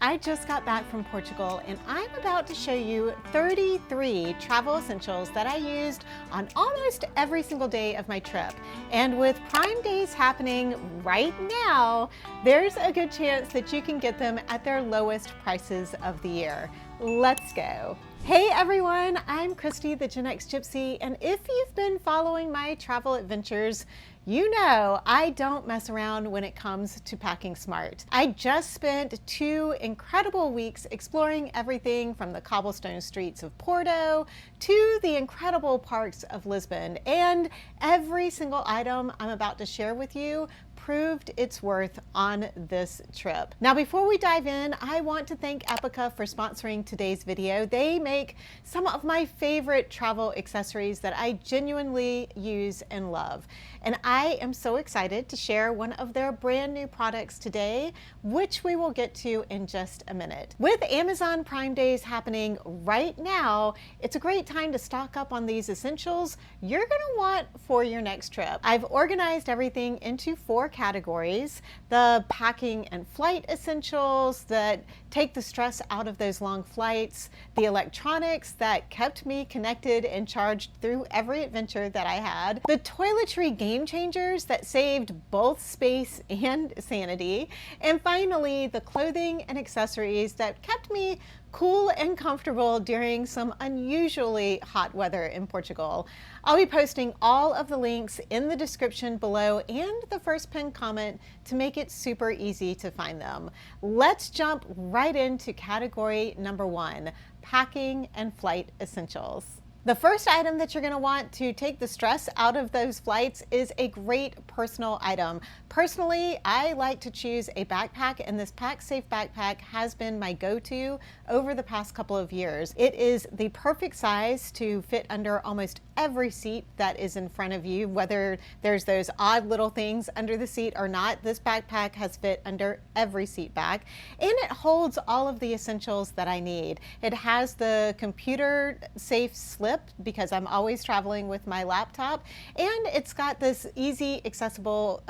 I just got back from Portugal and I'm about to show you 33 travel essentials that I used on almost every single day of my trip. And with Prime Days happening right now, there's a good chance that you can get them at their lowest prices of the year. Let's go. Hey everyone, I'm Christy the Gen X Gypsy, and if you've been following my travel adventures, you know I don't mess around when it comes to packing smart. I just spent 2 incredible weeks exploring everything from the cobblestone streets of Porto to the incredible parks of Lisbon, and every single item I'm about to share with you proved its worth on this trip. Now, before we dive in, I want to thank Epicka for sponsoring today's video. They make some of my favorite travel accessories that I genuinely use and love. And I am so excited to share one of their brand new products today, which we will get to in just a minute. With Amazon Prime Days happening right now, it's a great time to stock up on these essentials you're gonna want for your next trip. I've organized everything into 4 categories: the packing and flight essentials that take the stress out of those long flights, the electronics that kept me connected and charged through every adventure that I had, the toiletry game changers that saved both space and sanity, and finally the clothing and accessories that kept me cool and comfortable during some unusually hot weather in Portugal. I'll be posting all of the links in the description below and the first pinned comment to make it super easy to find them. Let's jump right into category number 1, packing and flight essentials. The first item that you're going to want to take the stress out of those flights is a great personal item. Personally, I like to choose a backpack, and this PacSafe backpack has been my go-to over the past couple of years. It is the perfect size to fit under almost every seat that is in front of you, whether there's those odd little things under the seat or not. This backpack has fit under every seat back, and it holds all of the essentials that I need. It has the computer safe slip because I'm always traveling with my laptop, and it's got this easy accessible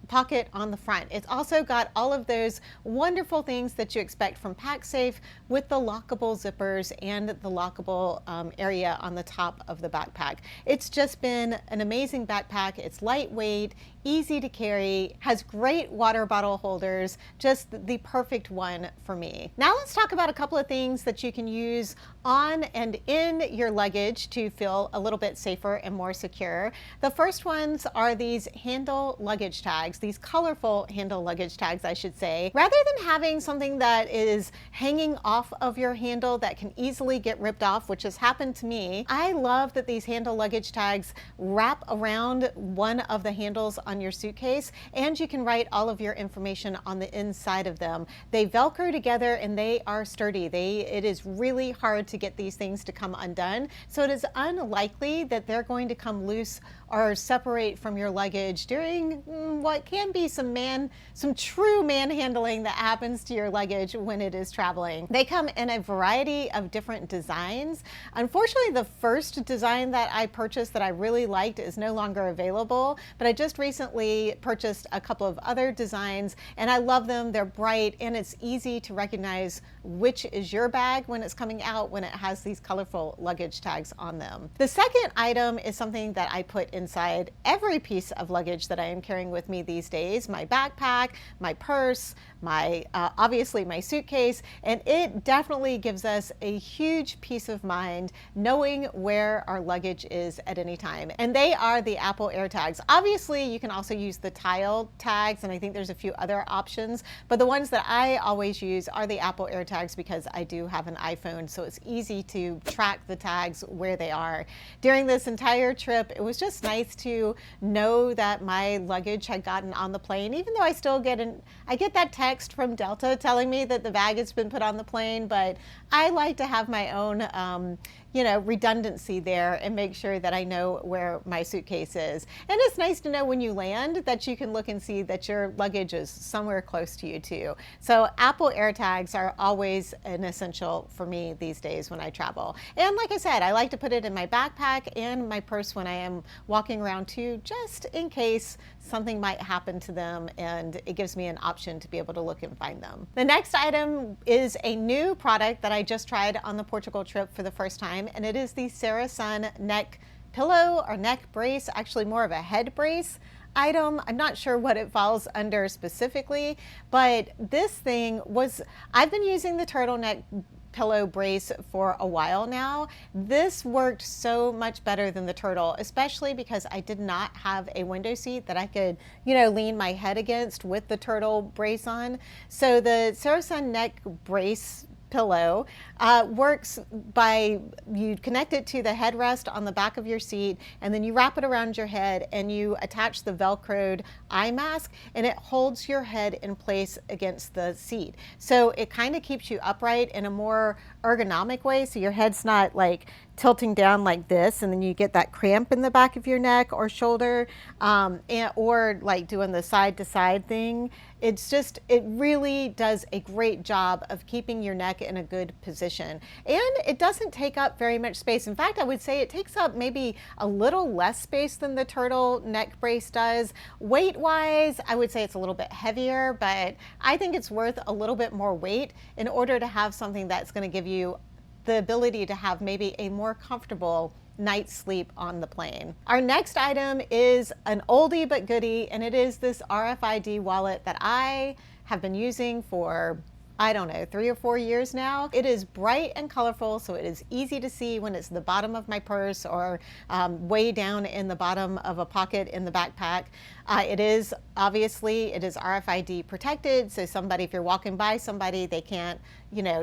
pocket on the front. It's also got all of those wonderful things that you expect from PacSafe with the lockable zippers and the lockable area on the top of the backpack. It's just been an amazing backpack. It's lightweight, easy to carry, has great water bottle holders, just the perfect one for me. Now let's talk about a couple of things that you can use on and in your luggage to feel a little bit safer and more secure. The first ones are these handle luggage tags, these colorful handle luggage tags, I should say. Rather than having something that is hanging off of your handle that can easily get ripped off, which has happened to me, I love that these handle luggage tags wrap around one of the handles on your suitcase, and you can write all of your information on the inside of them. They Velcro together and they are sturdy. It is really hard to get these things to come undone, so it is unlikely that they're going to come loose or separate from your luggage during what can be some true manhandling that happens to your luggage when it is traveling. They come in a variety of different designs. Unfortunately, the first design that I purchased that I really liked is no longer available, but I just recently purchased a couple of other designs and I love them. They're bright and it's easy to recognize which is your bag when it's coming out when it has these colorful luggage tags on them. The second item is something that I put inside every piece of luggage that I am carrying with me these days: my backpack, my purse, obviously my suitcase, and it definitely gives us a huge peace of mind knowing where our luggage is at any time. And they are the Apple AirTags. Obviously, you can also use the tile tags, and I think there's a few other options, but the ones that I always use are the Apple AirTags because I do have an iPhone, so it's easy to track the tags where they are. During this entire trip, it was just nice to know that my luggage had gotten on the plane, even though I still get that text from Delta telling me that the bag has been put on the plane, but I like to have my own redundancy there and make sure that I know where my suitcase is. And it's nice to know when you land that you can look and see that your luggage is somewhere close to you too. So Apple AirTags are always an essential for me these days when I travel. And like I said, I like to put it in my backpack and my purse when I am walking around too, just in case something might happen to them, and it gives me an option to be able to look and find them. The next item is a new product that I just tried on the Portugal trip for the first time, and it is the Sun neck pillow or neck brace, actually more of a head brace item. I'm not sure what it falls under specifically, but this thing was, I've been using the turtleneck pillow brace for a while now. This worked so much better than the turtle, especially because I did not have a window seat that I could, lean my head against with the turtle brace on. So the Sun neck brace pillow works by, you connect it to the headrest on the back of your seat, and then you wrap it around your head and you attach the Velcroed eye mask, and it holds your head in place against the seat. So it kind of keeps you upright in a more ergonomic way, so your head's not like tilting down like this and then you get that cramp in the back of your neck or shoulder, or like doing the side to side thing. It really does a great job of keeping your neck in a good position, and it doesn't take up very much space. In fact, I would say it takes up maybe a little less space than the turtle neck brace does. Weight wise, I would say it's a little bit heavier, but I think it's worth a little bit more weight in order to have something that's going to give you the ability to have maybe a more comfortable night's sleep on the plane. Our next item is an oldie but goodie, and it is this RFID wallet that I have been using for, I don't know, 3 or 4 years now. It is bright and colorful, so it is easy to see when it's the bottom of my purse or way down in the bottom of a pocket in the backpack. It is RFID protected, so if you're walking by somebody, they can't,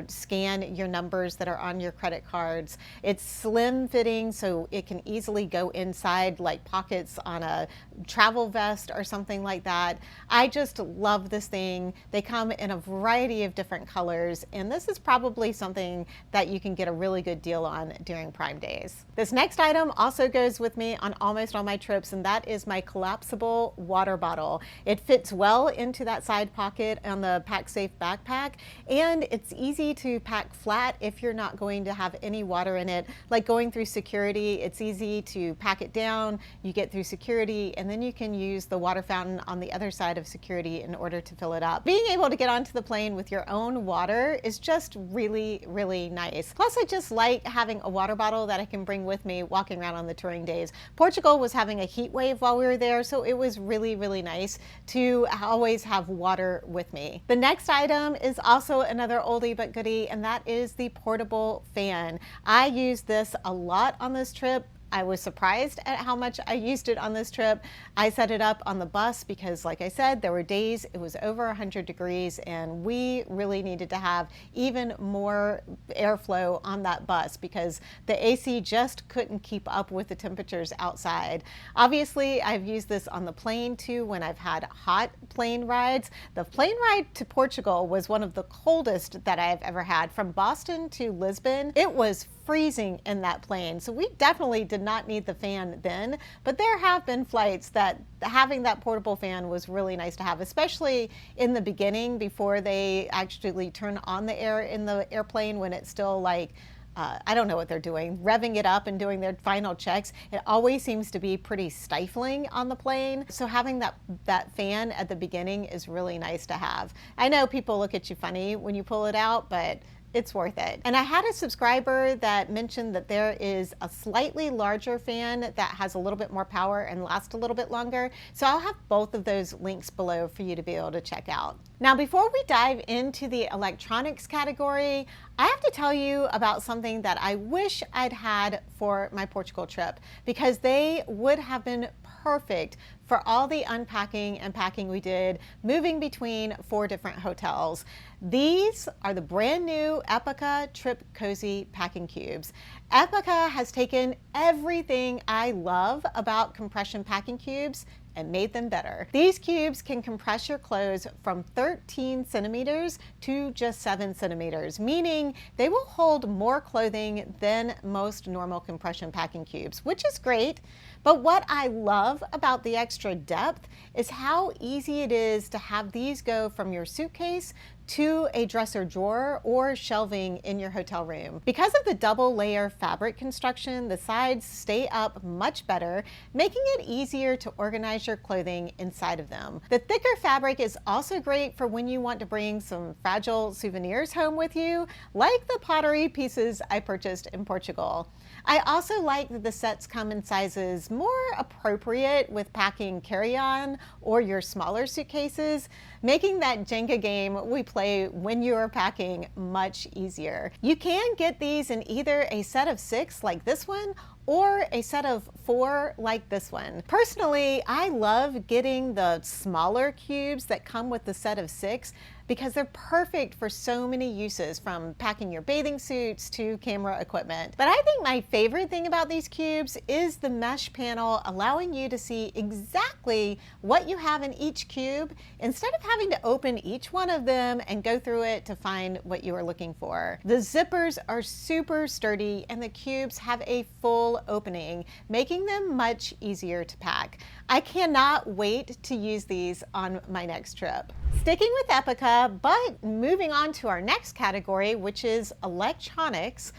scan your numbers that are on your credit cards. It's slim fitting, so it can easily go inside like pockets on a travel vest or something like that. I just love this thing. They come in a variety of different colors, and this is probably something that you can get a really good deal on during Prime Days. This next item also goes with me on almost all my trips, and that is my collapsible water bottle. It fits well into that side pocket on the PackSafe backpack, and it's easy to pack flat if you're not going to have any water in it. Like going through security, it's easy to pack it down, you get through security, and then you can use the water fountain on the other side of security in order to fill it up. Being able to get onto the plane with your own water is just really, really nice. Plus, I just like having a water bottle that I can bring with me walking around on the touring days. Portugal was having a heat wave while we were there, so it was really, really nice to always have water with me. The next item is also another oldie but goodie, and that is the portable fan. I used this a lot on this trip. I was surprised at how much I used it on this trip. I set it up on the bus because, like I said, there were days it was over 100 degrees and we really needed to have even more airflow on that bus because the AC just couldn't keep up with the temperatures outside. Obviously, I've used this on the plane too when I've had hot plane rides. The plane ride to Portugal was one of the coldest that I've ever had. From Boston to Lisbon, it was freezing in that plane. So we definitely did not need the fan then, but there have been flights that having that portable fan was really nice to have, especially in the beginning before they actually turn on the air in the airplane when it's still like, I don't know what they're doing, revving it up and doing their final checks. It always seems to be pretty stifling on the plane. So having that fan at the beginning is really nice to have. I know people look at you funny when you pull it out, but it's worth it. And I had a subscriber that mentioned that there is a slightly larger fan that has a little bit more power and lasts a little bit longer. So I'll have both of those links below for you to be able to check out. Now, before we dive into the electronics category, I have to tell you about something that I wish I'd had for my Portugal trip, because they would have been perfect for all the unpacking and packing we did, moving between 4 different hotels. These are the brand new Epicka Trip Cozy Packing Cubes. Epicka has taken everything I love about compression packing cubes and made them better. These cubes can compress your clothes from 13 centimeters to just 7 centimeters, meaning they will hold more clothing than most normal compression packing cubes, which is great. But what I love about the extra depth is how easy it is to have these go from your suitcase to a dresser drawer or shelving in your hotel room. Because of the double layer fabric construction, the sides stay up much better, making it easier to organize your clothing inside of them. The thicker fabric is also great for when you want to bring some fragile souvenirs home with you, like the pottery pieces I purchased in Portugal. I also like that the sets come in sizes more appropriate with packing carry-on or your smaller suitcases, making that Jenga game we play when you are packing much easier. You can get these in either a set of 6 like this one or a set of 4 like this one. Personally, I love getting the smaller cubes that come with the set of 6 because they're perfect for so many uses, from packing your bathing suits to camera equipment. But I think my favorite thing about these cubes is the mesh panel, allowing you to see exactly what you have in each cube instead of having to open each one of them and go through it to find what you are looking for. The zippers are super sturdy and the cubes have a full opening, making them much easier to pack. I cannot wait to use these on my next trip. Sticking with epicka, but moving on to our next category, which is electronics.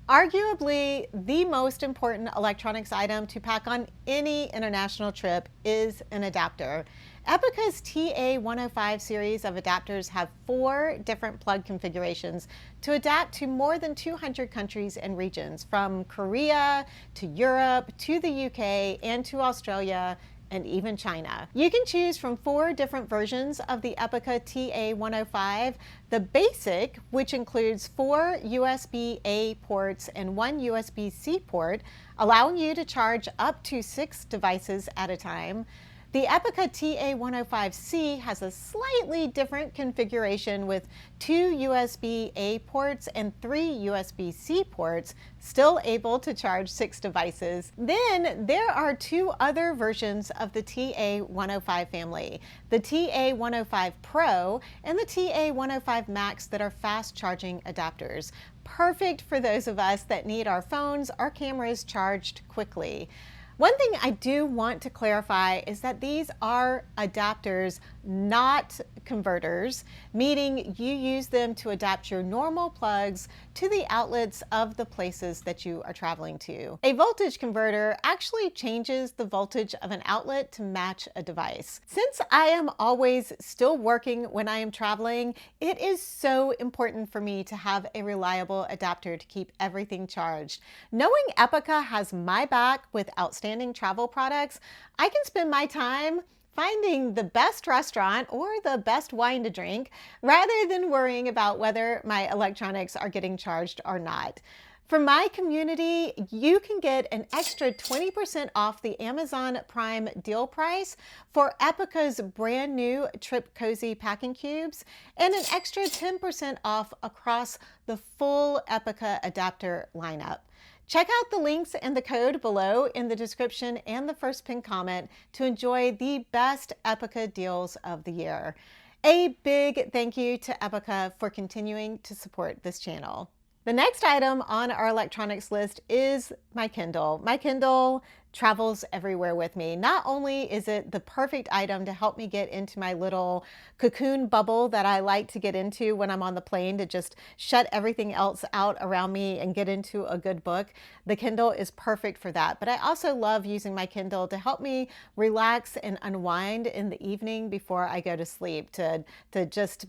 Arguably, the most important electronics item to pack on any international trip is an adapter. Epicka's TA105 series of adapters have 4 different plug configurations to adapt to more than 200 countries and regions, from Korea to Europe to the UK and to Australia and even China. You can choose from 4 different versions of the epicka TA105. The basic, which includes 4 USB-A ports and 1 USB-C port, allowing you to charge up to 6 devices at a time. The epicka TA105C has a slightly different configuration with 2 USB-A ports and 3 USB-C ports, still able to charge 6 devices. Then there are 2 other versions of the TA105 family, the TA105 Pro and the TA105 Max, that are fast charging adapters, perfect for those of us that need our phones or cameras charged quickly. One thing I do want to clarify is that these are adapters, not converters, meaning you use them to adapt your normal plugs to the outlets of the places that you are traveling to. A voltage converter actually changes the voltage of an outlet to match a device. Since I am always still working when I am traveling, it is so important for me to have a reliable adapter to keep everything charged. Knowing epicka has my back with outstanding travel products, I can spend my time finding the best restaurant or the best wine to drink rather than worrying about whether my electronics are getting charged or not. For my community, you can get an extra 20% off the Amazon Prime deal price for epicka's brand new Trip Cozy packing cubes and an extra 10% off across the full epicka adapter lineup. Check out the links and the code below in the description and the first pinned comment to enjoy the best epicka deals of the year. A big thank you to epicka for continuing to support this channel. The next item on our electronics list is my Kindle. My Kindle travels everywhere with me. Not only is it the perfect item to help me get into my little cocoon bubble that I like to get into when I'm on the plane, to just shut everything else out around me and get into a good book. The Kindle is perfect for that. But I also love using my Kindle to help me relax and unwind in the evening before I go to sleep, to just,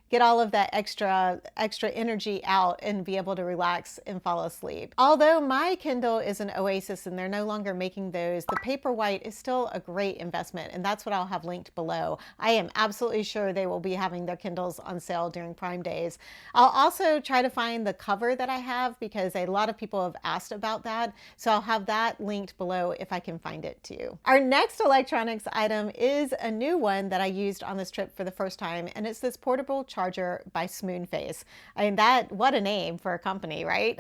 get all of that extra energy out and be able to relax and fall asleep. Although my Kindle is an Oasis and they're no longer making those, the Paperwhite is still a great investment, and that's what I'll have linked below. I am absolutely sure they will be having their Kindles on sale during Prime Days. I'll also try to find the cover that I have because a lot of people have asked about that, so I'll have that linked below if I can find it too. Our next electronics item is a new one that I used on this trip for the first time, and it's this portable charger by Smoonface. I mean, what a name for a company, right?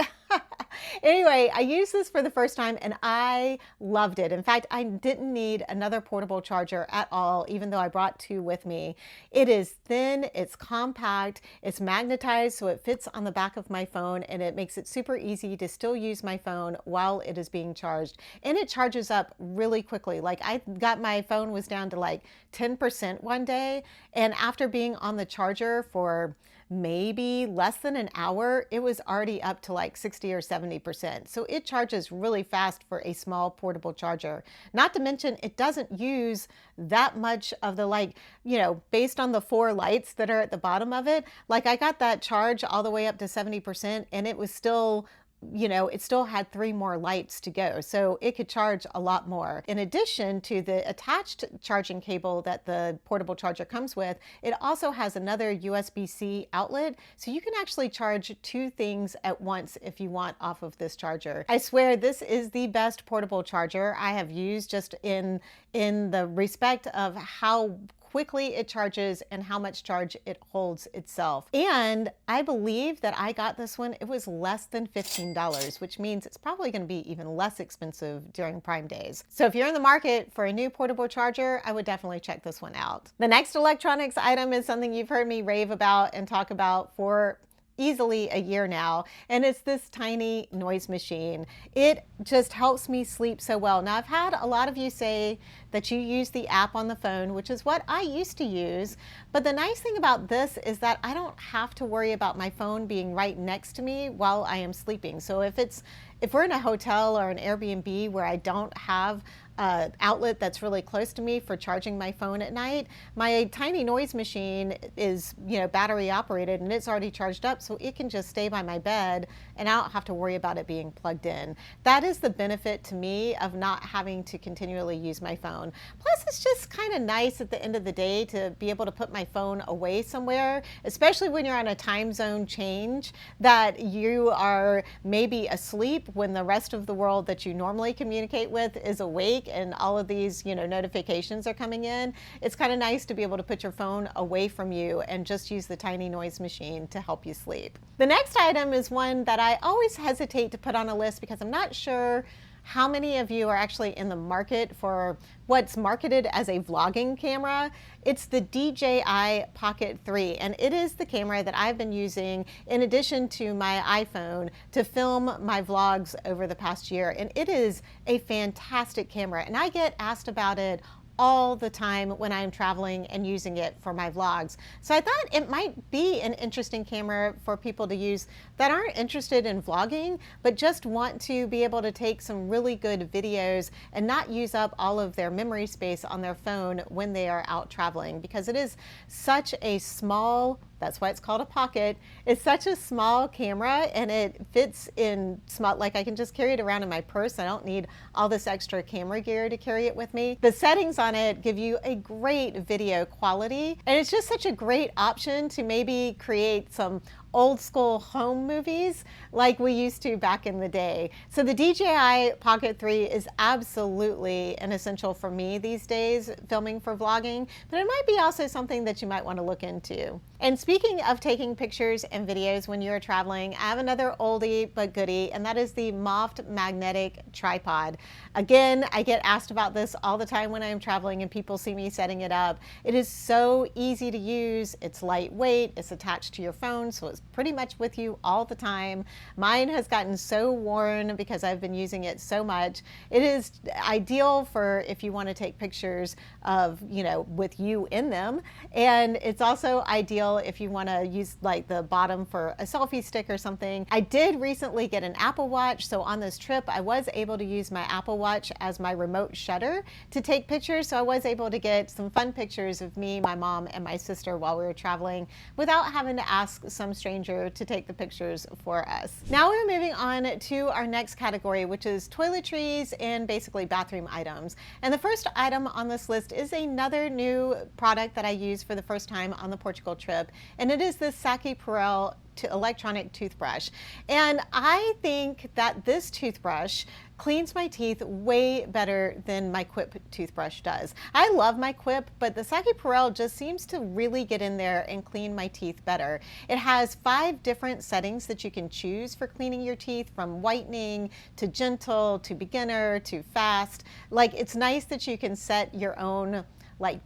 Anyway, I used this for the first time and I loved it. In fact, I didn't need another portable charger at all, even though I brought two with me. It is thin, it's compact, it's magnetized so it fits on the back of my phone, and it makes it super easy to still use my phone while it is being charged. And it charges up really quickly. Like I got my phone was down to like 10% one day, and after being on the charger for maybe less than an hour, it was already up to like 60 or 70%. So it charges really fast for a small portable charger. Not to mention, it doesn't use that much of the, like, you know, based on the 4 lights that are at the bottom of it. Like I got that charge all the way up to 70% and it was still, you know, it still had 3 more lights to go, so it could charge a lot more. In addition to the attached charging cable that the portable charger comes with, it also has another USB-C outlet, so you can actually charge 2 things at once if you want off of this charger. I swear this is the best portable charger I have used, just in the respect of how quickly it charges and how much charge it holds itself. And I believe that I got this one, it was less than $15, which means it's probably going to be even less expensive during Prime days. So if you're in the market for a new portable charger, I would definitely check this one out. The next electronics item is something you've heard me rave about and talk about for easily a year now, and it's this tiny noise machine. It just helps me sleep so well. Now, I've had a lot of you say that you use the app on the phone, which is what I used to use, but the nice thing about this is that I don't have to worry about my phone being right next to me while I am sleeping. So if we're in a hotel or an Airbnb where I don't have an outlet that's really close to me for charging my phone at night, my tiny noise machine is, you know, battery operated and it's already charged up, so it can just stay by my bed and I don't have to worry about it being plugged in. That is the benefit to me of not having to continually use my phone. Plus, it's just kind of nice at the end of the day to be able to put my phone away somewhere, especially when you're on a time zone change that you are maybe asleep when the rest of the world that you normally communicate with is awake and all of these, you know, notifications are coming in. It's kind of nice to be able to put your phone away from you and just use the tiny noise machine to help you sleep. The next item is one that I always hesitate to put on a list because I'm not sure how many of you are actually in the market for what's marketed as a vlogging camera. It's the DJI Pocket 3, and it is the camera that I've been using in addition to my iPhone to film my vlogs over the past year, and it is a fantastic camera, and I get asked about it all the time when I'm traveling and using it for my vlogs. So I thought it might be an interesting camera for people to use that aren't interested in vlogging, but just want to be able to take some really good videos and not use up all of their memory space on their phone when they are out traveling, because it is such a small, that's why it's called a pocket. It's such a small camera and it fits in small, like I can just carry it around in my purse. I don't need all this extra camera gear to carry it with me. The settings on it give you a great video quality, and it's just such a great option to maybe create some old school home movies like we used to back in the day. So the DJI Pocket 3 is absolutely an essential for me these days, filming for vlogging, but it might be also something that you might want to look into. And speaking of taking pictures and videos when you're traveling, I have another oldie but goodie, and that is the Moft magnetic tripod. Again, I get asked about this all the time when I'm traveling and people see me setting it up. It is so easy to use, it's lightweight, it's attached to your phone, so it's pretty much with you all the time. Mine has gotten so worn because I've been using it so much. It is ideal for if you want to take pictures of, you know, with you in them, and it's also ideal if you want to use like the bottom for a selfie stick or something. I did recently get an Apple Watch, so on this trip I was able to use my Apple Watch as my remote shutter to take pictures, so I was able to get some fun pictures of me, my mom, and my sister while we were traveling without having to ask some stranger to take the pictures for us. Now we're moving on to our next category, which is toiletries and basically bathroom items. And the first item on this list is another new product that I used for the first time on the Portugal trip, and it is this Saki Perel electronic toothbrush. And I think that this toothbrush cleans my teeth way better than my Quip toothbrush does. I love my Quip, but the Saki Perel just seems to really get in there and clean my teeth better. It has 5 different settings that you can choose for cleaning your teeth, from whitening to gentle to beginner to fast. Like, it's nice that you can set your own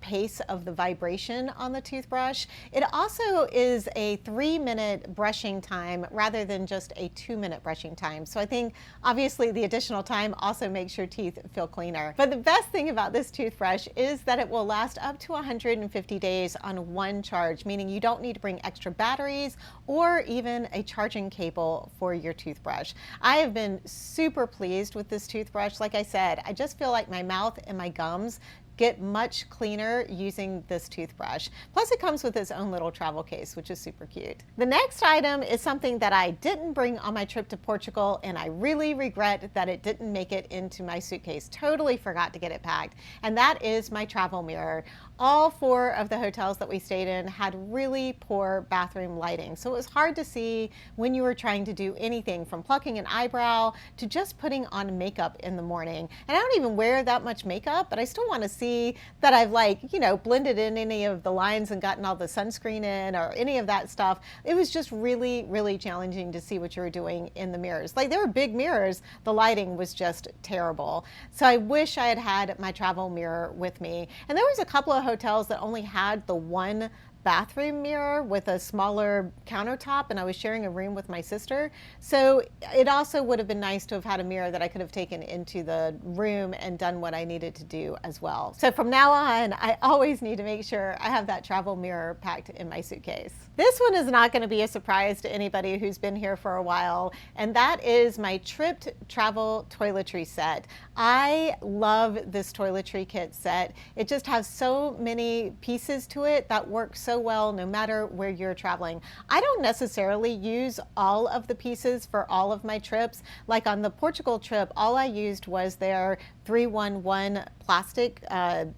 pace of the vibration on the toothbrush. It also is a 3-minute brushing time rather than just a 2-minute brushing time. So I think obviously the additional time also makes your teeth feel cleaner. But the best thing about this toothbrush is that it will last up to 150 days on one charge, meaning you don't need to bring extra batteries or even a charging cable for your toothbrush. I have been super pleased with this toothbrush. Like I said, I just feel like my mouth and my gums get much cleaner using this toothbrush. Plus, it comes with its own little travel case, which is super cute. The next item is something that I didn't bring on my trip to Portugal, and I really regret that it didn't make it into my suitcase. Totally forgot to get it packed, and that is my travel mirror. All 4 of the hotels that we stayed in had really poor bathroom lighting, so it was hard to see when you were trying to do anything from plucking an eyebrow to just putting on makeup in the morning. And I don't even wear that much makeup, but I still want to see that I've blended in any of the lines and gotten all the sunscreen in or any of that stuff. It was just really, really challenging to see what you were doing in the mirrors. Like, there were big mirrors, the lighting was just terrible. So I wish I had had my travel mirror with me. And there was a couple of hotels that only had the one bathroom mirror with a smaller countertop, and I was sharing a room with my sister. So it also would have been nice to have had a mirror that I could have taken into the room and done what I needed to do as well. So from now on, I always need to make sure I have that travel mirror packed in my suitcase. This one is not going to be a surprise to anybody who's been here for a while, and that is my Tripped Travel Toiletry set. I love this toiletry kit set. It just has so many pieces to it that work so well no matter where you're traveling. I don't necessarily use all of the pieces for all of my trips. Like on the Portugal trip, all I used was their 311 plastic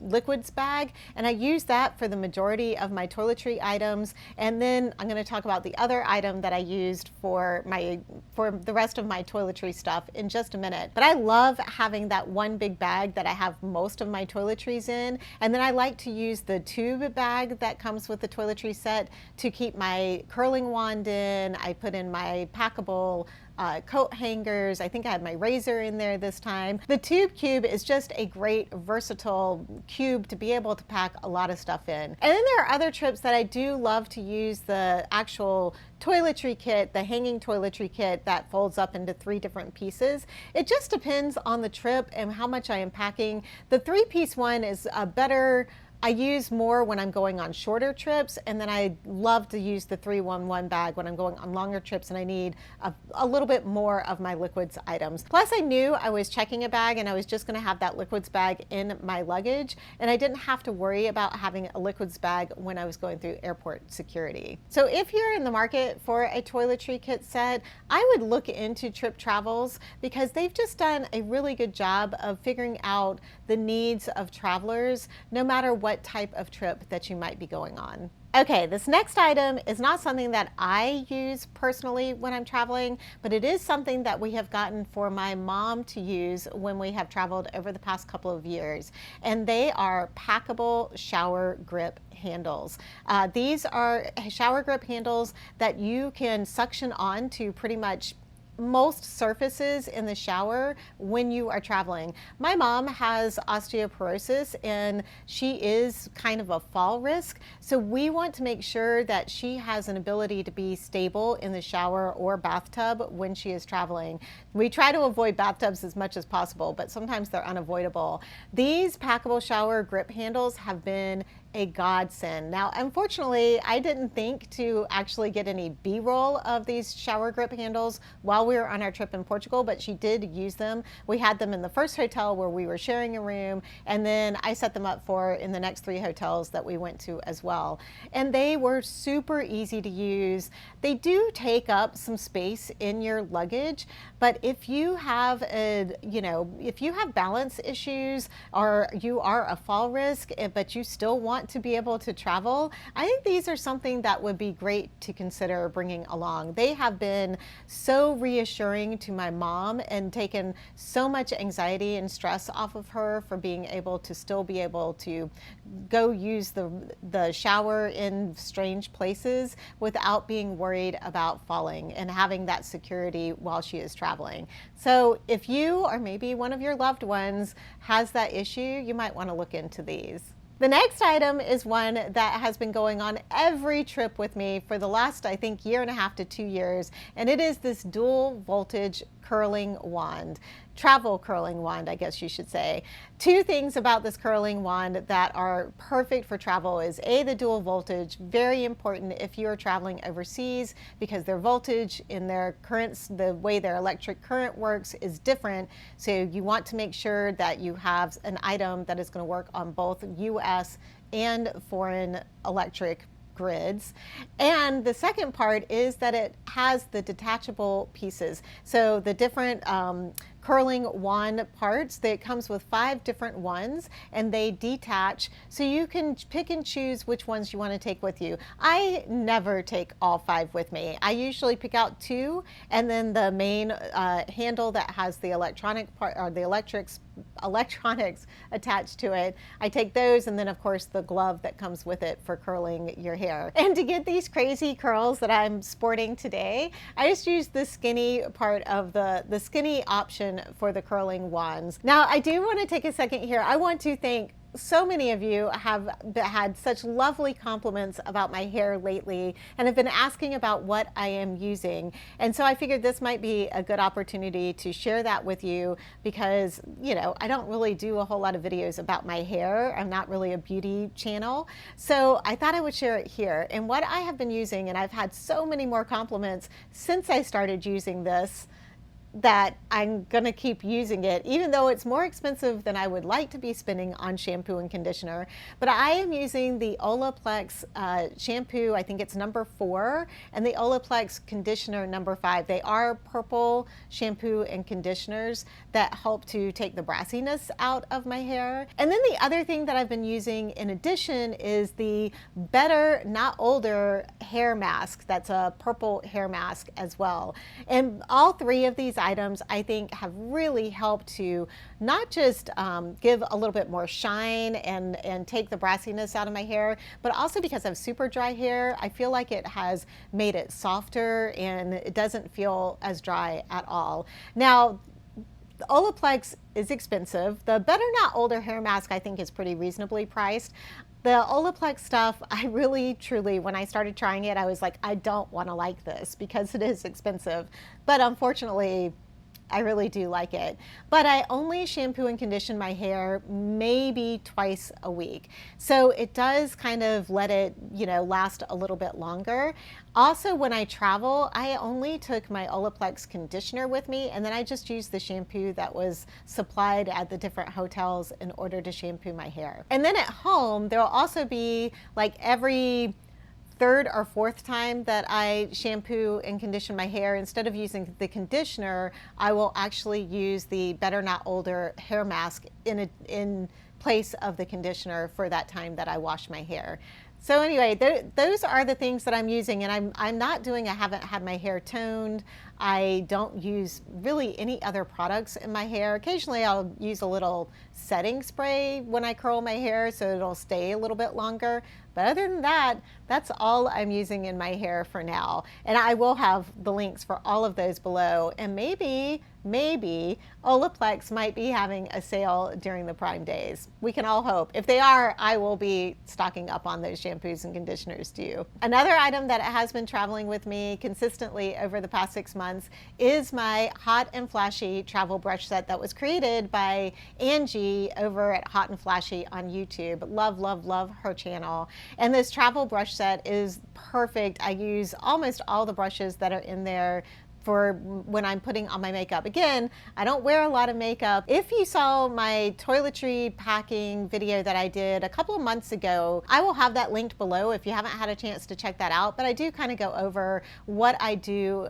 liquids bag, and I used that for the majority of my toiletry items. And then I'm going to talk about the other item that I used for the rest of my toiletry stuff in just a minute. But I love having that one big bag that I have most of my toiletries in, and then I like to use the tube bag that comes with the toiletry set to keep my curling wand in. I put in my packable coat hangers. I think I had my razor in there this time. The tube cube is just a great versatile cube to be able to pack a lot of stuff in. And then there are other trips that I do love to use the actual toiletry kit, the hanging toiletry kit that folds up into 3 different pieces. It just depends on the trip and how much I am packing. The 3-piece one is a better I use more when I'm going on shorter trips, and then I love to use the 311 bag when I'm going on longer trips and I need a little bit more of my liquids items. Plus, I knew I was checking a bag and I was just going to have that liquids bag in my luggage, and I didn't have to worry about having a liquids bag when I was going through airport security. So if you're in the market for a toiletry kit set, I would look into Trip Travels because they've just done a really good job of figuring out the needs of travelers, no matter what type of trip that you might be going on. Okay, this next item is not something that I use personally when I'm traveling, but it is something that we have gotten for my mom to use when we have traveled over the past couple of years. And they are packable shower grip handles. These are shower grip handles that you can suction on to pretty much most surfaces in the shower when you are traveling. My mom has osteoporosis and she is kind of a fall risk, so we want to make sure that she has an ability to be stable in the shower or bathtub when she is traveling. We try to avoid bathtubs as much as possible, but sometimes they're unavoidable. These packable shower grip handles have been a godsend. Now, unfortunately, I didn't think to actually get any B-roll of these shower grip handles while we were on our trip in Portugal, but she did use them. We had them in the first hotel where we were sharing a room, and then I set them up for in the next 3 hotels that we went to as well. And they were super easy to use. They do take up some space in your luggage, but if you have if you have balance issues or you are a fall risk, but you still want want to be able to travel, I think these are something that would be great to consider bringing along. They have been so reassuring to my mom and taken so much anxiety and stress off of her for being able to still be able to go use the shower in strange places without being worried about falling and having that security while she is traveling. So if you or maybe one of your loved ones has that issue, you might want to look into these. The next item is one that has been going on every trip with me for the last, I think, 1.5 to 2 years, and it is this dual voltage curling wand. Travel curling wand, I guess you should say. Two things about this curling wand that are perfect for travel is A, the dual voltage, very important if you are traveling overseas because their voltage in their currents, the way their electric current works is different. So you want to make sure that you have an item that is going to work on both US and foreign electric grids. And the second part is that it has the detachable pieces. So the different curling wand parts, that comes with 5 different ones and they detach, so you can pick and choose which ones you want to take with you. I never take all 5 with me. I usually pick out 2, and then the main handle that has the electronic part or the electronics attached to it, I take those, and then of course the glove that comes with it for curling your hair. And to get these crazy curls that I'm sporting today, I just use the skinny part of the skinny option for the curling wands. Now I do want to take a second here. I want to thank so many of you have had such lovely compliments about my hair lately and have been asking about what I am using. And so I figured this might be a good opportunity to share that with you because, you know, I don't really do a whole lot of videos about my hair. I'm not really a beauty channel. So I thought I would share it here. And what I have been using, and I've had so many more compliments since I started using this, that I'm gonna keep using it, even though it's more expensive than I would like to be spending on shampoo and conditioner. But I am using the Olaplex shampoo, I think it's number 4, and the Olaplex conditioner number 5. They are purple shampoo and conditioners that help to take the brassiness out of my hair. And then the other thing that I've been using in addition is the Better Not Older hair mask. That's a purple hair mask as well. And all 3 of these items I think have really helped to not just give a little bit more shine and take the brassiness out of my hair, but also because I have super dry hair, I feel like it has made it softer and it doesn't feel as dry at all. Now, the Olaplex is expensive. The Better Not Older hair mask I think is pretty reasonably priced. The Olaplex stuff, I really, truly, when I started trying it, I was like, I don't want to like this because it is expensive. But unfortunately, I really do like it. But I only shampoo and condition my hair maybe twice a week. So it does kind of let it, you know, last a little bit longer. Also, when I travel, I only took my Olaplex conditioner with me, and then I just used the shampoo that was supplied at the different hotels in order to shampoo my hair. And then at home, there'll also be like every 3rd or 4th time that I shampoo and condition my hair, instead of using the conditioner, I will actually use the Better Not Older hair mask in place of the conditioner for that time that I wash my hair. So anyway, those are the things that I'm using, and I'm not doing, I haven't had my hair toned. I don't use really any other products in my hair. Occasionally I'll use a little setting spray when I curl my hair so it'll stay a little bit longer. But other than that, that's all I'm using in my hair for now. And I will have the links for all of those below. And maybe Olaplex might be having a sale during the Prime days. We can all hope. If they are, I will be stocking up on those shampoos and conditioners too. Another item that has been traveling with me consistently over the past 6 months is my Hot and Flashy travel brush set that was created by Angie over at Hot and Flashy on YouTube. Love, love, love her channel. And this travel brush set is perfect. I use almost all the brushes that are in there for when I'm putting on my makeup. Again, I don't wear a lot of makeup. If you saw my toiletry packing video that I did a couple of months ago, I will have that linked below if you haven't had a chance to check that out. But I do kind of go over what I do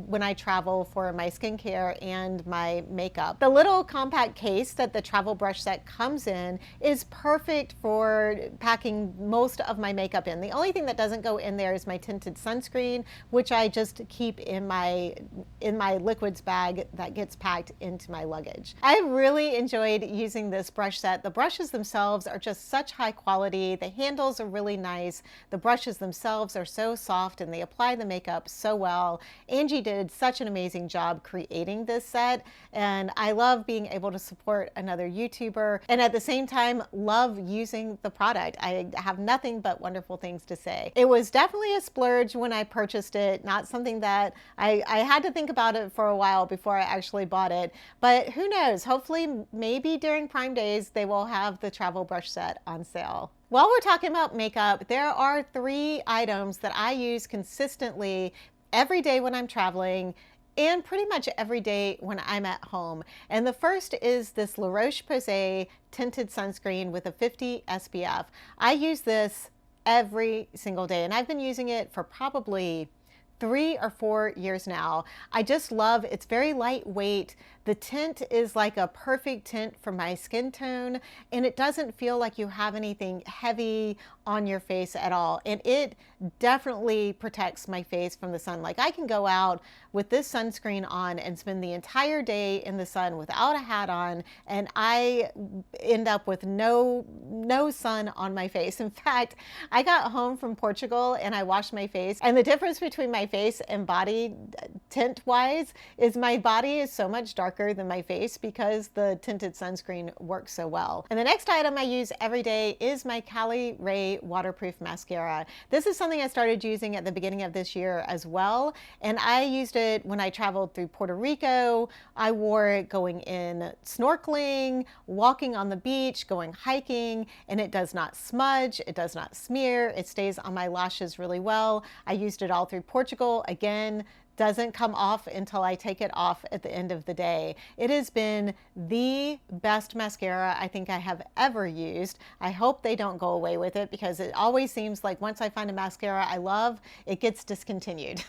when I travel for my skincare and my makeup. The little compact case that the travel brush set comes in is perfect for packing most of my makeup in. The only thing that doesn't go in there is my tinted sunscreen, which I just keep in my liquids bag that gets packed into my luggage. I really enjoyed using this brush set. The brushes themselves are just such high quality. The handles are really nice. The brushes themselves are so soft and they apply the makeup so well. Angie did such an amazing job creating this set, and I love being able to support another YouTuber and at the same time love using the product. I have nothing but wonderful things to say. It was definitely a splurge when I purchased it, not something that I had to think about it for a while before I actually bought it, but who knows, hopefully maybe during Prime Days they will have the travel brush set on sale. While we're talking about makeup, there are 3 items that I use consistently every day when I'm traveling and pretty much every day when I'm at home. And the first is this La Roche-Posay tinted sunscreen with a 50 SPF. I use this every single day and I've been using it for probably 3 or 4 years now. I just love, it's very lightweight. The tint is like a perfect tint for my skin tone, and it doesn't feel like you have anything heavy on your face at all. And it definitely protects my face from the sun. Like I can go out with this sunscreen on and spend the entire day in the sun without a hat on, and I end up with no sun on my face. In fact, I got home from Portugal and I washed my face, and the difference between my face and body tint wise is my body is so much darker than my face because the tinted sunscreen works so well. And the next item I use every day is my Cali Ray waterproof mascara. This is something I started using at the beginning of this year as well, and I used it when I traveled through Puerto Rico. I wore it going in snorkeling, walking on the beach, going hiking, and it does not smudge, it does not smear, it stays on my lashes really well. I used it all through Portugal. Again, doesn't come off until I take it off at the end of the day. It has been the best mascara I think I have ever used. I hope they don't go away with it because it always seems like once I find a mascara I love, it gets discontinued.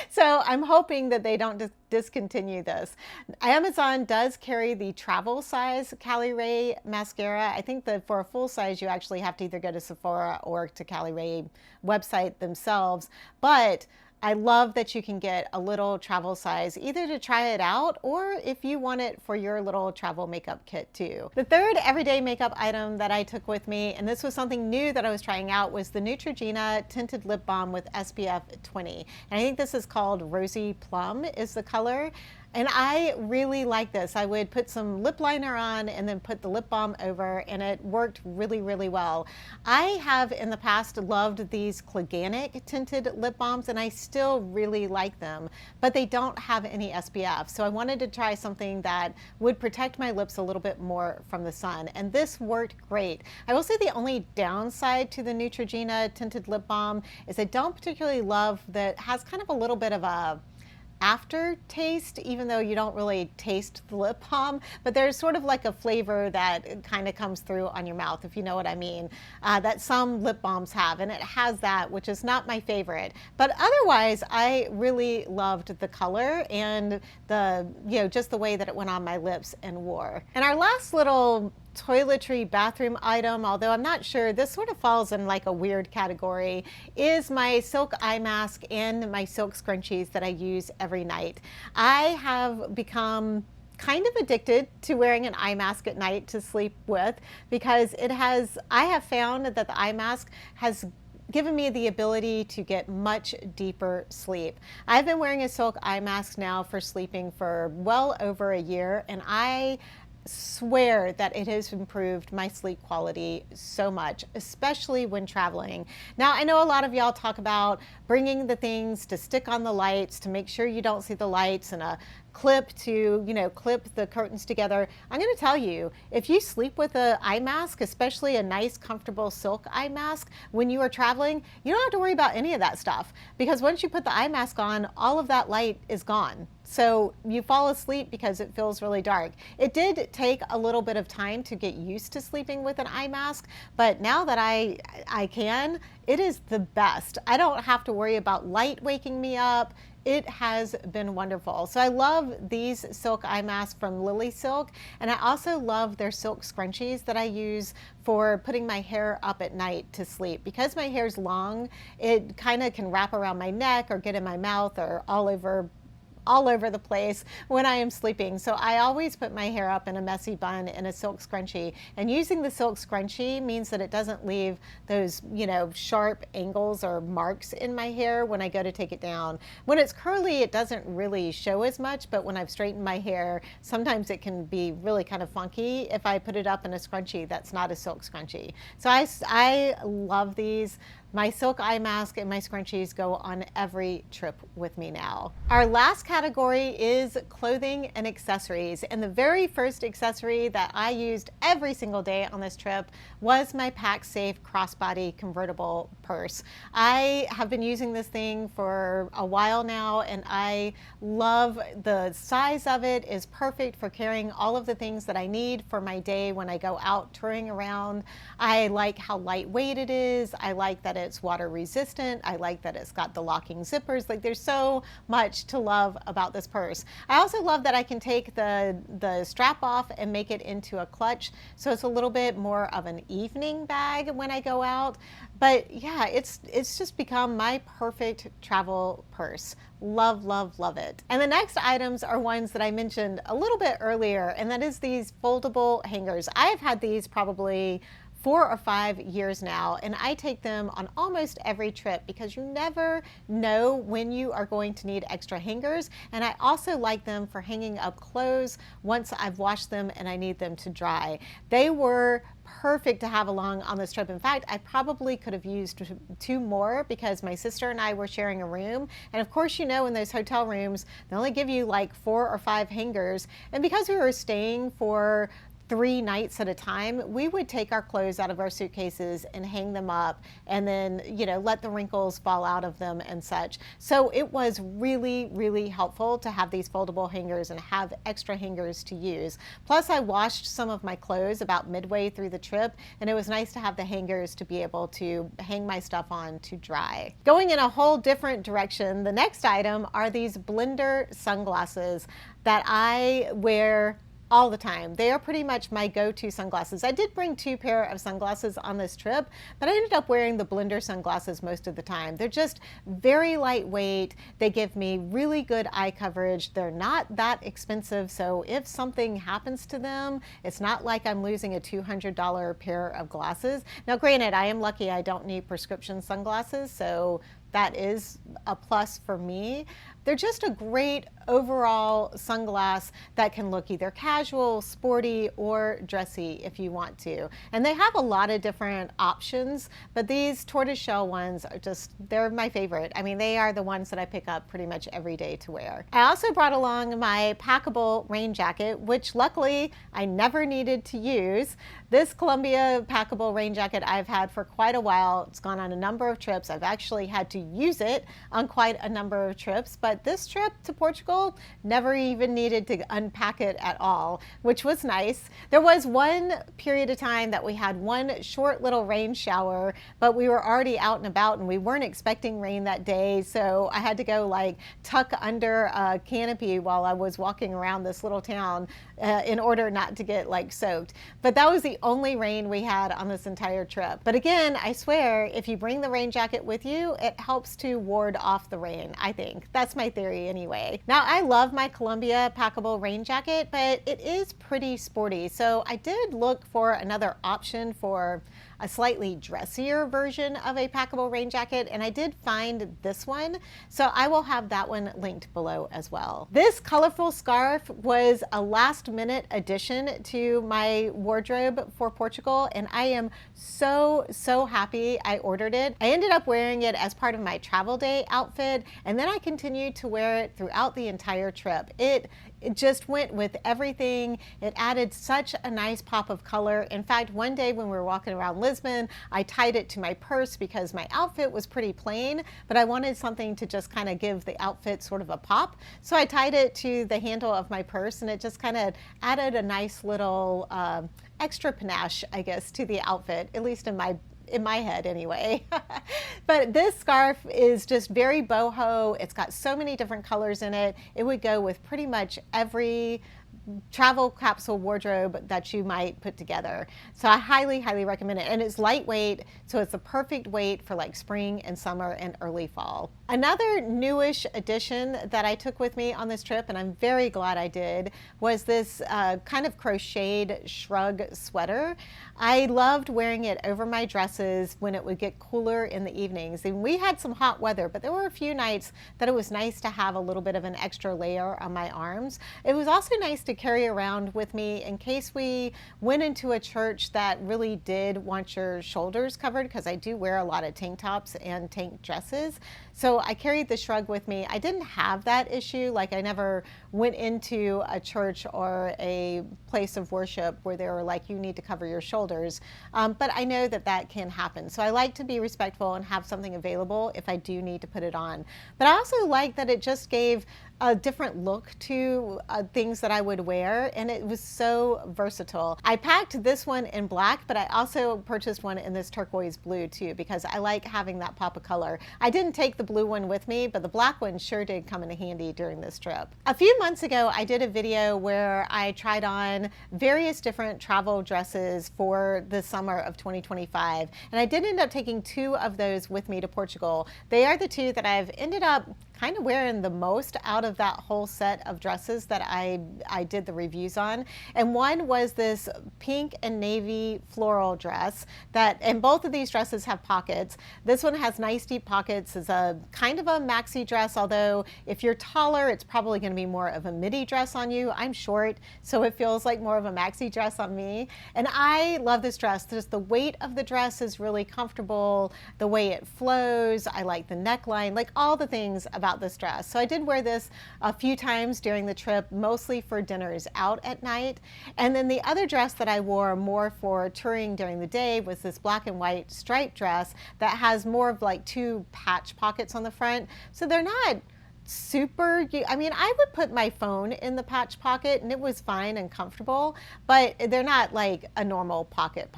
So I'm hoping that they don't discontinue this. Amazon does carry the travel size Cali Ray mascara. I think that for a full size you actually have to either go to Sephora or to Cali Ray website themselves, but I love that you can get a little travel size either to try it out or if you want it for your little travel makeup kit too. The third everyday makeup item that I took with me, and this was something new that I was trying out, was the Neutrogena Tinted Lip Balm with SPF 20. And I think this is called Rosy Plum is the color. And I really like this. I would put some lip liner on and then put the lip balm over, and it worked really, really well. I have in the past loved these Cliganic tinted lip balms, and I still really like them, but they don't have any SPF. So I wanted to try something that would protect my lips a little bit more from the sun, and this worked great. I will say the only downside to the Neutrogena tinted lip balm is I don't particularly love that it has kind of a little bit of a aftertaste, even though you don't really taste the lip balm, but there's sort of like a flavor that kind of comes through on your mouth, if you know what I mean, that some lip balms have, and it has that, which is not my favorite. But otherwise, I really loved the color and the, just the way that it went on my lips and wore. And our last little toiletry bathroom item, although I'm not sure, this sort of falls in like a weird category, is my silk eye mask and my silk scrunchies that I use every night. I have become kind of addicted to wearing an eye mask at night to sleep with because I have found that the eye mask has given me the ability to get much deeper sleep. I've been wearing a silk eye mask now for sleeping for well over a year, and I swear that it has improved my sleep quality so much, especially when traveling. Now, I know a lot of y'all talk about bringing the things to stick on the lights to make sure you don't see the lights, and a clip to, clip the curtains together. I'm going to tell you, if you sleep with an eye mask, especially a nice, comfortable silk eye mask, when you are traveling, you don't have to worry about any of that stuff, because once you put the eye mask on, all of that light is gone. So you fall asleep because it feels really dark. It did take a little bit of time to get used to sleeping with an eye mask, but now that I can, it is the best. I don't have to worry about light waking me up. It has been wonderful. So I love these silk eye masks from Lily Silk, and I also love their silk scrunchies that I use for putting my hair up at night to sleep. Because my hair's long, it kind of can wrap around my neck or get in my mouth or all over the place when I am sleeping. So I always put my hair up in a messy bun in a silk scrunchie. And using the silk scrunchie means that it doesn't leave those, sharp angles or marks in my hair when I go to take it down. When it's curly, it doesn't really show as much, but when I've straightened my hair, sometimes it can be really kind of funky if I put it up in a scrunchie that's not a silk scrunchie. So I love these. My silk eye mask and my scrunchies go on every trip with me now. Our last category is clothing and accessories. And the very first accessory that I used every single day on this trip was my PacSafe crossbody convertible purse. I have been using this thing for a while now, and I love the size of it. Is perfect for carrying all of the things that I need for my day when I go out touring around. I like how lightweight it is. I like that it's water resistant. I like that it's got the locking zippers. Like, there's so much to love about this purse. I also love that I can take the strap off and make it into a clutch, so it's a little bit more of an evening bag when I go out. But yeah, it's just become my perfect travel purse. Love, love, love it. And the next items are ones that I mentioned a little bit earlier, and that is these foldable hangers. I've had these probably 4 or 5 years now, and I take them on almost every trip because you never know when you are going to need extra hangers. And I also like them for hanging up clothes once I've washed them and I need them to dry. They were perfect to have along on this trip. In fact, I probably could have used 2 more because my sister and I were sharing a room. And of course, in those hotel rooms, they only give you like 4 or 5 hangers. And because we were staying for 3 nights at a time, we would take our clothes out of our suitcases and hang them up, and then, let the wrinkles fall out of them and such. So it was really, really helpful to have these foldable hangers and have extra hangers to use. Plus, I washed some of my clothes about midway through the trip, and it was nice to have the hangers to be able to hang my stuff on to dry. Going in a whole different direction, the next item are these blender sunglasses that I wear all the time. They are pretty much my go-to sunglasses. I did bring 2 pair of sunglasses on this trip, but I ended up wearing the blender sunglasses most of the time. They're just very lightweight. They give me really good eye coverage. They're not that expensive, so if something happens to them, it's not like I'm losing a $200 pair of glasses. Now, granted, I am lucky I don't need prescription sunglasses, so that is a plus for me. They're just a great overall sunglass that can look either casual, sporty, or dressy if you want to. And they have a lot of different options, but these tortoiseshell ones are they're my favorite. I mean, they are the ones that I pick up pretty much every day to wear. I also brought along my packable rain jacket, which luckily I never needed to use. This Columbia packable rain jacket I've had for quite a while. It's gone on a number of trips. I've actually had to use it on quite a number of trips, but this trip to Portugal never even needed to unpack it at all, which was nice. There was one period of time that we had one short little rain shower, but we were already out and about and we weren't expecting rain that day, so I had to go like tuck under a canopy while I was walking around this little town in order not to get like soaked. But that was the only rain we had on this entire trip. But again, I swear, if you bring the rain jacket with you, it helps to ward off the rain, I think. That's my theory anyway. Now, I love my Columbia packable rain jacket, but it is pretty sporty. So I did look for another option for a slightly dressier version of a packable rain jacket, and I did find this one, so I will have that one linked below as well. This colorful scarf was a last minute addition to my wardrobe for Portugal, and I am so happy I ordered it. I ended up wearing it as part of my travel day outfit, and then I continued to wear it throughout the entire trip. It just went with everything. It added such a nice pop of color. In fact, one day when we were walking around Lisbon, I tied it to my purse because my outfit was pretty plain, but I wanted something to just kind of give the outfit sort of a pop. So I tied it to the handle of my purse, and it just kind of added a nice little extra panache, I guess, to the outfit, at least in my head anyway. But this scarf is just very boho. It's got so many different colors in it. It would go with pretty much every travel capsule wardrobe that you might put together. So I highly recommend it. And it's lightweight, so it's the perfect weight for like spring and summer and early fall. Another newish addition that I took with me on this trip, and I'm very glad I did, was this kind of crocheted shrug sweater. I loved wearing it over my dresses when it would get cooler in the evenings. And we had some hot weather, but there were a few nights that it was nice to have a little bit of an extra layer on my arms. It was also nice to carry around with me in case we went into a church that really did want your shoulders covered, because I do wear a lot of tank tops and tank dresses. So I carried the shrug with me. I didn't have that issue. Like, I never went into a church or a place of worship where they were like, you need to cover your shoulders. But I know that that can happen. So I like to be respectful and have something available if I do need to put it on. But I also like that it just gave a different look to things that I would wear, and it was so versatile. I packed this one in black, but I also purchased one in this turquoise blue too, because I like having that pop of color. I didn't take the blue one with me, but the black one sure did come in handy during this trip. A few months ago, I did a video where I tried on various different travel dresses for the summer of 2025, and I did end up taking 2 of those with me to Portugal. They are the 2 that I've ended up kind of wearing the most out of that whole set of dresses that I did the reviews on. And one was this pink and navy floral dress and both of these dresses have pockets. This one has nice deep pockets. It's a kind of a maxi dress, although if you're taller, it's probably going to be more of a midi dress on you. I'm short, so it feels like more of a maxi dress on me. And I love this dress. Just the weight of the dress is really comfortable. The way it flows, I like the neckline, like all the things about this dress. So I did wear this a few times during the trip, mostly for dinners out at night. And then the other dress that I wore more for touring during the day was this black and white striped dress that has more of like 2 patch pockets on the front. So they're not super, I mean, I would put my phone in the patch pocket and it was fine and comfortable, but they're not like a normal pocket.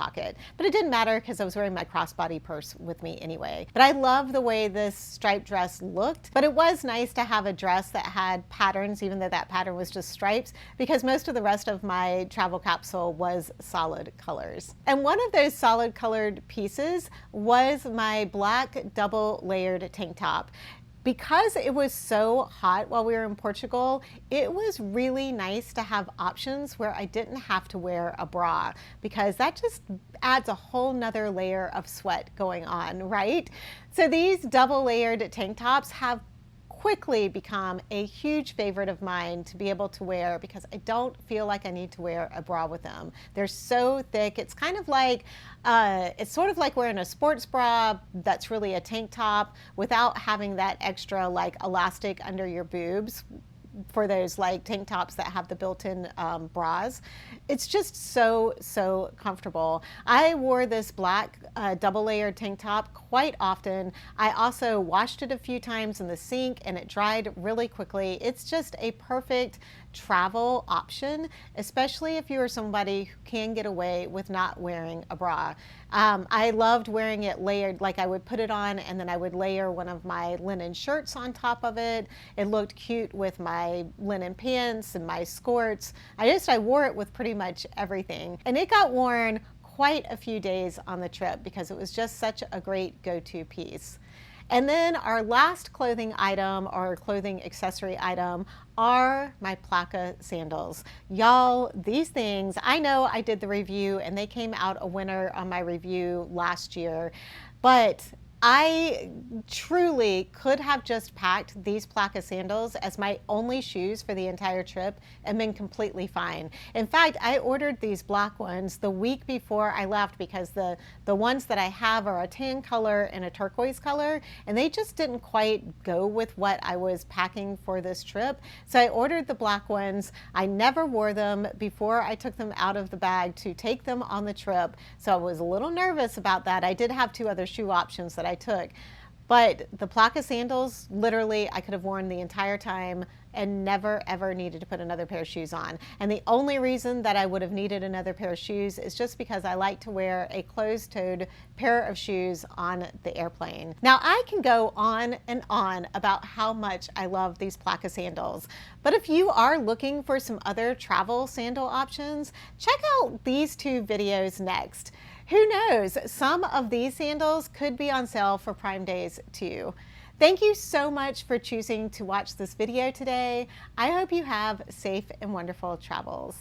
But it didn't matter because I was wearing my crossbody purse with me anyway. But I love the way this striped dress looked, but it was nice to have a dress that had patterns, even though that pattern was just stripes, because most of the rest of my travel capsule was solid colors. And one of those solid colored pieces was my black double layered tank top. Because it was so hot while we were in Portugal, it was really nice to have options where I didn't have to wear a bra, because that just adds a whole nother layer of sweat going on, right? So these double layered tank tops have quickly become a huge favorite of mine to be able to wear, because I don't feel like I need to wear a bra with them. They're so thick. It's kind of like, it's sort of like wearing a sports bra that's really a tank top without having that extra like elastic under your boobs for those like tank tops that have the built-in bras. It's just so comfortable. I wore this black double layered tank top quite often. I also washed it a few times in the sink and it dried really quickly. It's just a perfect travel option, especially if you are somebody who can get away with not wearing a bra. I loved wearing it layered, like I would put it on and then I would layer one of my linen shirts on top of it. It looked cute with my linen pants and my skirts. I wore it with pretty much everything. And it got worn quite a few days on the trip because it was just such a great go-to piece. And then our last clothing item or clothing accessory item are my Plaka sandals. Y'all, these things, I know I did the review and they came out a winner on my review last year, but I truly could have just packed these Plaka sandals as my only shoes for the entire trip and been completely fine. In fact, I ordered these black ones the week before I left because the ones that I have are a tan color and a turquoise color, and they just didn't quite go with what I was packing for this trip. So I ordered the black ones. I never wore them before I took them out of the bag to take them on the trip. So I was a little nervous about that. I did have 2 other shoe options that I took. But the Plaka sandals, literally, I could have worn the entire time and never ever needed to put another pair of shoes on. And the only reason that I would have needed another pair of shoes is just because I like to wear a closed-toed pair of shoes on the airplane. Now, I can go on and on about how much I love these Plaka sandals, but if you are looking for some other travel sandal options, check out these 2 videos next. Who knows, some of these sandals could be on sale for Prime Days too. Thank you so much for choosing to watch this video today. I hope you have safe and wonderful travels.